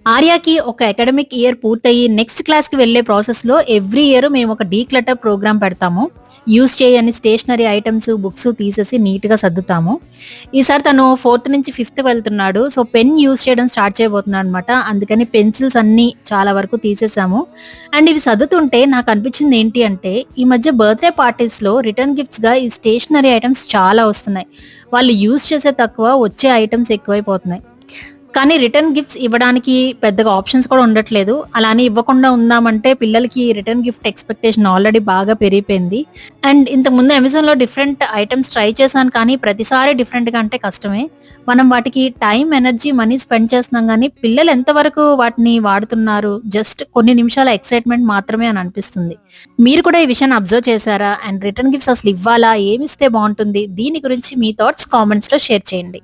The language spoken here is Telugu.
ఆర్యాకి ఒక అకాడమిక్ ఇయర్ పూర్తయి నెక్స్ట్ క్లాస్‌కి వెళ్ళే ప్రాసెస్‌లో ఎవ్రీ ఇయర్ మేము ఒక డీక్లటర్ ప్రోగ్రామ్ పెడతాము. యూజ్ చేయని స్టేషనరీ ఐటెమ్స్, బుక్స్ తీసేసి నీట్‌గా సర్దుతాము. ఈసారి తను ఫోర్త్ నుంచి ఫిఫ్త్ వెళ్తున్నాడు. సో, పెన్ యూజ్ చేయడం స్టార్ట్ చేయబోతున్నాడనమాట. అందుకని పెన్సిల్స్ అన్నీ చాలా వరకు తీసేసాము. అండ్ ఇవి సర్దుతుంటే నాకనిపించింది ఏంటి అంటే, ఈ మధ్య బర్త్‌డే పార్టీస్‌లో రిటర్న్ గిఫ్ట్స్‌గా ఈ స్టేషనరీ ఐటెమ్స్ చాలా వస్తున్నాయి. వాళ్ళు యూజ్ చేసే తక్కువ, వచ్చే ఐటెమ్స్ ఎక్కువైపోతున్నాయి. కానీ రిటర్న్ గిఫ్ట్స్ ఇవ్వడానికి పెద్దగా ఆప్షన్స్ కూడా ఉండట్లేదు. అలా అని ఇవ్వకుండా ఉందామంటే పిల్లలకి రిటర్న్ గిఫ్ట్ ఎక్స్‌పెక్టేషన్ ఆల్రెడీ బాగా పెరిగిపోయింది. అండ్ ఇంతకుముందు అమెజాన్‌లో డిఫరెంట్ ఐటెమ్స్ ట్రై చేశాను కానీ ప్రతిసారి డిఫరెంట్‌గా అంటే కష్టమే. మనం వాటికి టైమ్, ఎనర్జీ, మనీ స్పెండ్ చేస్తున్నాం గానీ పిల్లలు ఎంతవరకు వాటిని వాడుతున్నారు? జస్ట్ కొన్ని నిమిషాల ఎక్సైట్‌మెంట్ మాత్రమే అని అనిపిస్తుంది. మీరు కూడా ఈ విషయాన్ని అబ్జర్వ్ చేశారా? అండ్ రిటర్న్ గిఫ్ట్స్ అసలు ఇవ్వాలా? ఏమిస్తే బావుంటుంది? దీని గురించి మీ థాట్స్ కామెంట్స్‌లో షేర్ చేయండి.